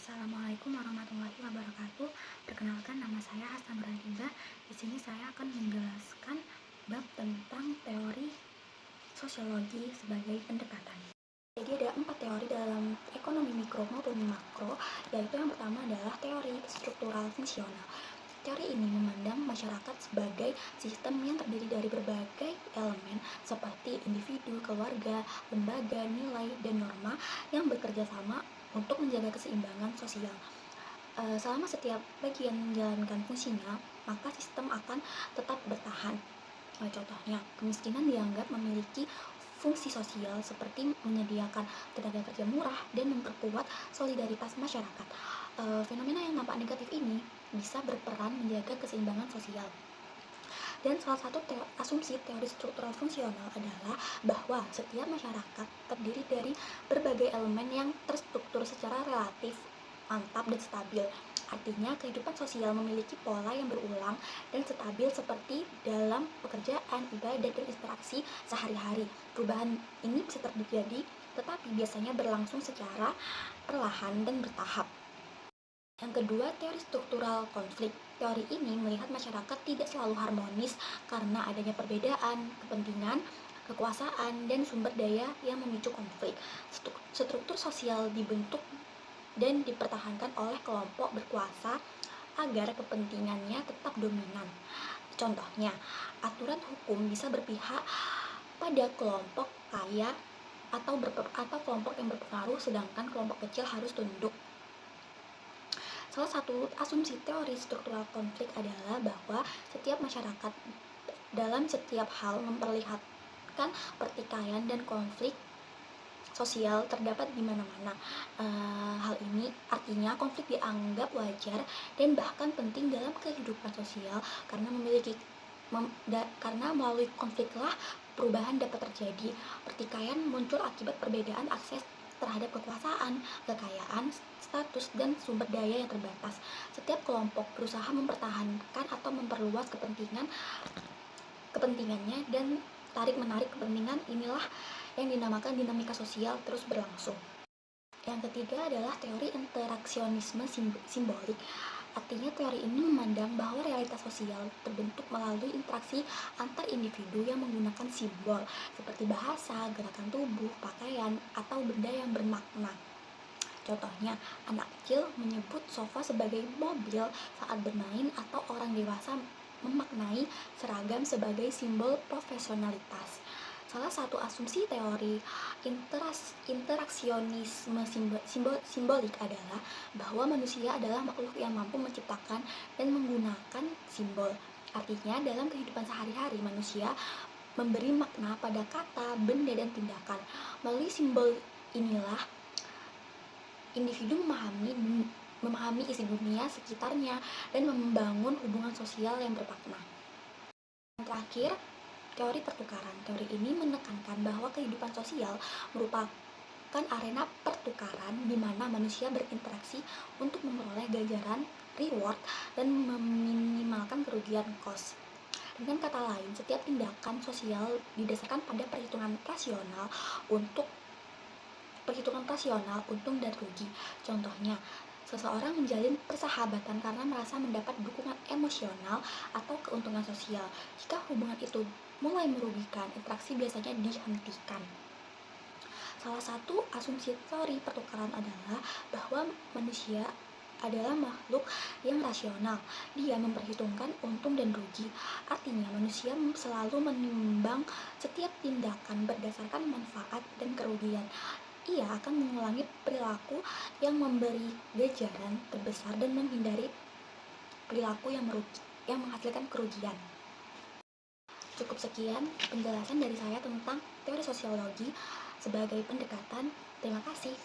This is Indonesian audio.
Assalamualaikum warahmatullahi wabarakatuh. Perkenalkan, nama saya Hasna Nurhadiza. Di sini saya akan menjelaskan bab tentang teori sosiologi sebagai pendekatan. Jadi ada 4 teori dalam ekonomi mikro maupun makro, yaitu yang pertama adalah teori struktural fungsional. Teori ini memandang masyarakat sebagai sistem yang terdiri dari berbagai elemen seperti individu, keluarga, lembaga, nilai, dan norma yang bekerja sama untuk menjaga keseimbangan sosial. Selama setiap bagian menjalankan fungsinya, maka sistem akan tetap bertahan. Contohnya, kemiskinan dianggap memiliki fungsi sosial seperti menyediakan tenaga kerja murah dan memperkuat solidaritas masyarakat. Fenomena yang nampak negatif ini bisa berperan menjaga keseimbangan sosial. Dan salah satu asumsi teori struktural fungsional adalah bahwa setiap masyarakat terdiri dari berbagai elemen yang terstruktur secara relatif, mantap, dan stabil. Artinya, kehidupan sosial memiliki pola yang berulang dan stabil seperti dalam pekerjaan, ibadah, dan interaksi sehari-hari. Perubahan ini bisa terjadi, tetapi biasanya berlangsung secara perlahan dan bertahap. Yang kedua, teori struktural konflik. Teori ini melihat masyarakat tidak selalu harmonis karena adanya perbedaan, kepentingan, kekuasaan, dan sumber daya yang memicu konflik. Struktur sosial dibentuk dan dipertahankan oleh kelompok berkuasa agar kepentingannya tetap dominan. Contohnya, aturan hukum bisa berpihak pada kelompok kaya atau kelompok yang berpengaruh, sedangkan kelompok kecil harus tunduk. Salah satu asumsi teori struktural konflik adalah bahwa setiap masyarakat dalam setiap hal memperlihatkan pertikaian dan konflik sosial terdapat di mana-mana. Hal ini artinya konflik dianggap wajar dan bahkan penting dalam kehidupan sosial karena karena melalui konfliklah perubahan dapat terjadi. Pertikaian muncul akibat perbedaan akses terhadap kekuasaan, kekayaan, status, dan sumber daya yang terbatas. Setiap kelompok berusaha mempertahankan atau memperluas kepentingannya, dan tarik-menarik kepentingan inilah yang dinamakan dinamika sosial terus berlangsung. Yang ketiga adalah teori interaksionisme simbolik. Artinya, teori ini memandang bahwa realitas sosial terbentuk melalui interaksi antar individu yang menggunakan simbol seperti bahasa, gerakan tubuh, pakaian, atau benda yang bermakna. Contohnya, anak kecil menyebut sofa sebagai mobil saat bermain, atau orang dewasa memaknai seragam sebagai simbol profesionalitas. Salah satu asumsi teori interaksionisme simbolik adalah bahwa manusia adalah makhluk yang mampu menciptakan dan menggunakan simbol. Artinya, dalam kehidupan sehari-hari, manusia memberi makna pada kata, benda, dan tindakan. Melalui simbol inilah individu memahami isi dunia sekitarnya dan membangun hubungan sosial yang bermakna. Yang terakhir, teori pertukaran. Teori ini menekankan bahwa kehidupan sosial merupakan arena pertukaran di mana manusia berinteraksi untuk memperoleh ganjaran, reward, dan meminimalkan kerugian cost. Dengan kata lain, setiap tindakan sosial didasarkan pada perhitungan rasional untung dan rugi. Contohnya, seseorang menjalin persahabatan karena merasa mendapat dukungan emosional atau keuntungan sosial. Jika hubungan itu mulai merugikan, interaksi biasanya dihentikan. Salah satu asumsi teori pertukaran adalah bahwa manusia adalah makhluk yang rasional. Dia memperhitungkan untung dan rugi. Artinya, manusia selalu menimbang setiap tindakan berdasarkan manfaat dan kerugian. Ia akan mengulangi perilaku yang memberi ganjaran terbesar dan menghindari perilaku yang menghasilkan kerugian. Cukup sekian penjelasan dari saya tentang teori sosiologi sebagai pendekatan. Terima kasih.